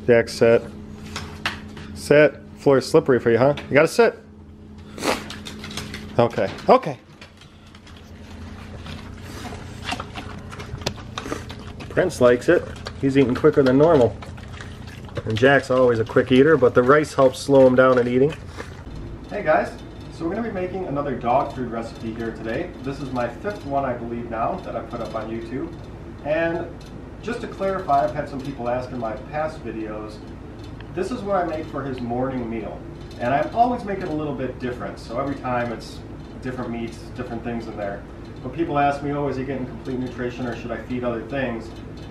Jack, sit. Sit. Floor is slippery for you, huh? You gotta sit. Okay. Okay. Prince likes it. He's eating quicker than normal. And Jack's always a quick eater, but the rice helps slow him down in eating. Hey guys, so we're going to be making another dog food recipe here today. This is my 5th one, I believe now, that I put up on YouTube. And just to clarify, I've had some people ask in my past videos, this is what I make for his morning meal. And I always make it a little bit different, so every time it's different meats, different things in there. But people ask me, oh, is he getting complete nutrition or should I feed other things?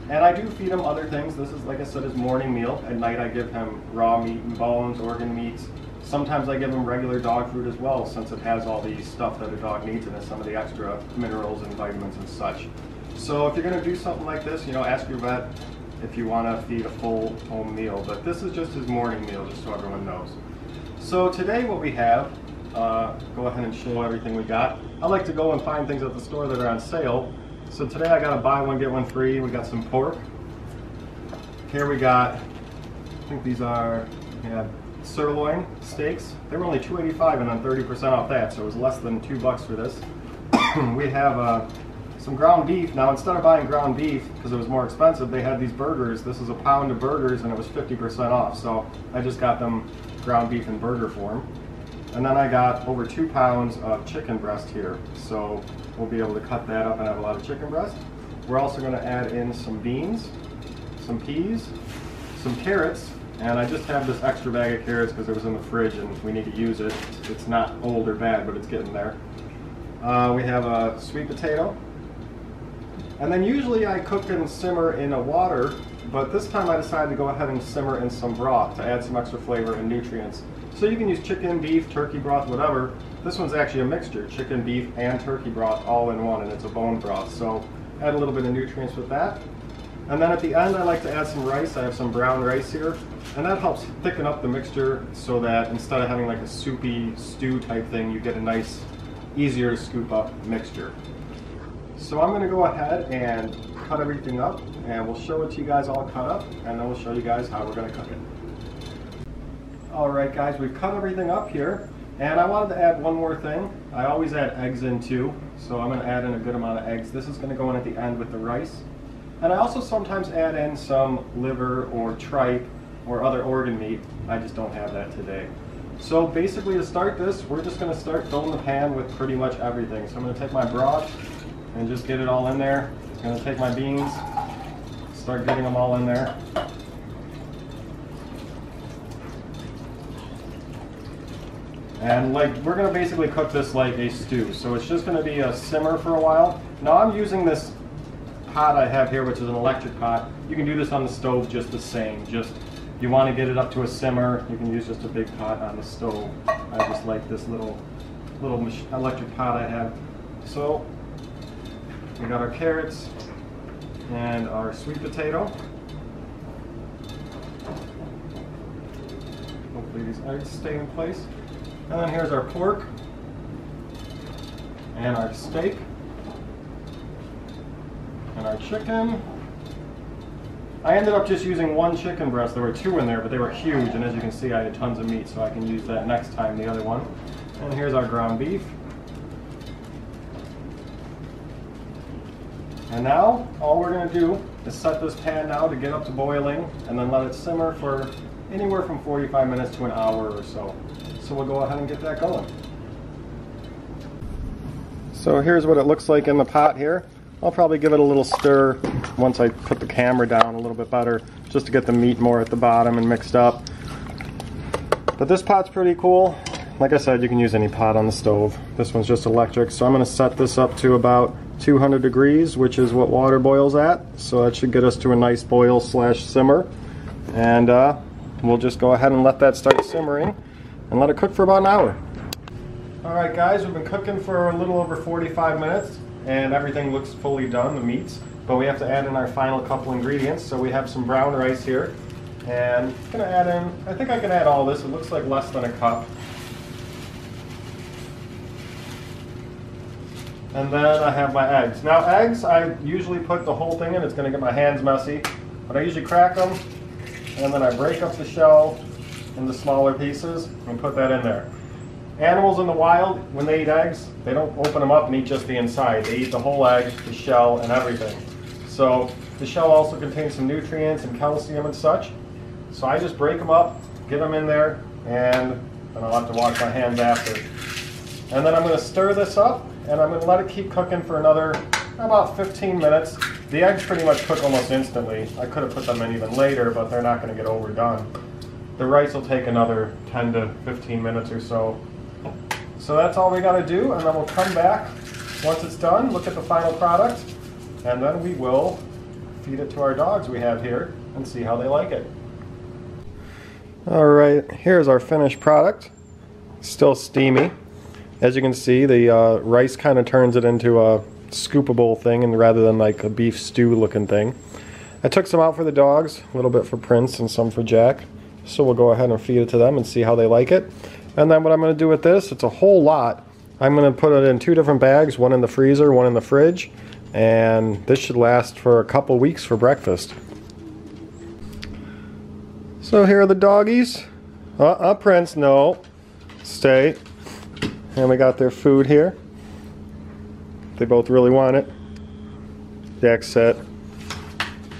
And I do feed him other things. This is, like I said, his morning meal. At night I give him raw meat and bones, organ meats. Sometimes I give him regular dog food as well, since it has all the stuff that a dog needs in it, some of the extra minerals and vitamins and such. So if you're going to do something like this, you know, ask your vet if you want to feed a full home meal. But this is just his morning meal, just so everyone knows. So today what we have, go ahead and show everything we got. I like to go and find things at the store that are on sale. So today I got a buy one get one free. We got some pork. Here we got, I think these are sirloin steaks. They were only $2.85 and then 30% off that, so it was less than $2 for this. We have some ground beef. Now instead of buying ground beef because it was more expensive, they had these burgers. This is a pound of burgers and it was 50% off, so I just got them ground beef in burger form. And then I got over 2 pounds of chicken breast here, so we'll be able to cut that up and have a lot of chicken breast. We're also going to add in some beans, some peas, some carrots, and I just have this extra bag of carrots because it was in the fridge and we need to use it. It's not old or bad, but it's getting there. We have a sweet potato. And then usually I cook and simmer in a water, but this time I decided to go ahead and simmer in some broth to add some extra flavor and nutrients. So you can use chicken, beef, turkey broth, whatever. This one's actually a mixture, chicken, beef, and turkey broth all in one, and it's a bone broth. So add a little bit of nutrients with that. And then at the end I like to add some rice. I have some brown rice here, and that helps thicken up the mixture so that instead of having like a soupy stew type thing, you get a nice, easier to scoop up mixture. So I'm going to go ahead and cut everything up, and we'll show it to you guys all cut up, and then we'll show you guys how we're going to cook it. Alright guys, we've cut everything up here, and I wanted to add one more thing. I always add eggs in too, so I'm going to add in a good amount of eggs. This is going to go in at the end with the rice. And I also sometimes add in some liver or tripe or other organ meat. I just don't have that today. So basically to start this, we're just going to start filling the pan with pretty much everything. So I'm going to take my broth and just get it all in there. I'm going to take my beans, start getting them all in there. And like, we're going to basically cook this like a stew. So it's just going to be a simmer for a while. Now I'm using this pot I have here, which is an electric pot. You can do this on the stove just the same. Just, if you want to get it up to a simmer, you can use just a big pot on the stove. I just like this little electric pot I have. So we got our carrots and our sweet potato. Hopefully these eggs stay in place. And then here's our pork and our steak and our chicken. I ended up just using 1 chicken breast. There were 2 in there, but they were huge, and as you can see I had tons of meat, so I can use that next time, the other one. And here's our ground beef. And now all we're going to do is set this pan now to get up to boiling, and then let it simmer for anywhere from 45 minutes to an hour or so. So we'll go ahead and get that going. So here's what it looks like in the pot here. I'll probably give it a little stir once I put the camera down a little bit better, just to get the meat more at the bottom and mixed up. But this pot's pretty cool. Like I said, you can use any pot on the stove. This one's just electric, so I'm going to set this up to about 200 degrees, which is what water boils at. So that should get us to a nice boil slash simmer. And we'll just go ahead and let that start simmering and let it cook for about an hour. Alright guys, we've been cooking for a little over 45 minutes and everything looks fully done, the meats, but we have to add in our final couple ingredients. So we have some brown rice here, and I'm going to add in, I think I can add all this, it looks like less than a cup. And then I have my eggs. Now eggs, I usually put the whole thing in, it's going to get my hands messy, but I usually crack them and then I break up the shell into smaller pieces and put that in there. Animals in the wild, when they eat eggs, they don't open them up and eat just the inside. They eat the whole egg, the shell, and everything. So the shell also contains some nutrients and calcium and such. So I just break them up, get them in there, and then I'll have to wash my hands after. And then I'm going to stir this up, and I'm going to let it keep cooking for another about 15 minutes. The eggs pretty much cook almost instantly. I could have put them in even later, but they're not going to get overdone. The rice will take another 10 to 15 minutes or so. So that's all we got to do, and then we'll come back once it's done, look at the final product, and then we will feed it to our dogs we have here and see how they like it. Alright, here's our finished product. Still steamy. As you can see, the rice kind of turns it into a scoopable thing, and rather than like a beef stew looking thing. I took some out for the dogs, a little bit for Prince and some for Jack. So we'll go ahead and feed it to them and see how they like it. And then what I'm going to do with this, it's a whole lot. I'm going to put it in 2 different bags, one in the freezer, one in the fridge. And this should last for a couple weeks for breakfast. So here are the doggies. Prince, no. Stay. And we got their food here. They both really want it. Jack, sit.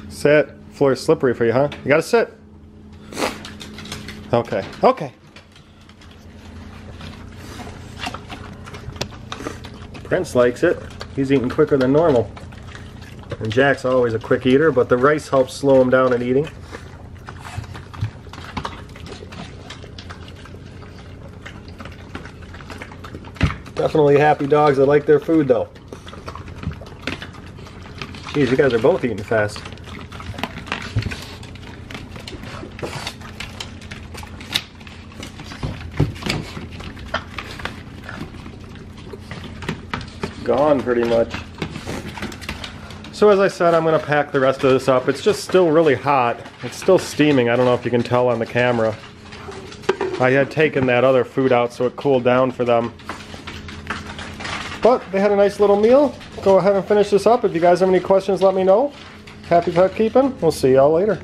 Sit. Floor's slippery for you, huh? You gotta sit. Okay. Okay. Prince likes it. He's eating quicker than normal. And Jack's always a quick eater, but the rice helps slow him down in eating. Definitely happy dogs that like their food though. Geez, you guys are both eating fast. It's gone pretty much. So as I said, I'm going to pack the rest of this up. It's just still really hot. It's still steaming. I don't know if you can tell on the camera. I had taken that other food out so it cooled down for them. But they had a nice little meal. Go ahead and finish this up. If you guys have any questions, let me know. Happy pet keeping. We'll see y'all later.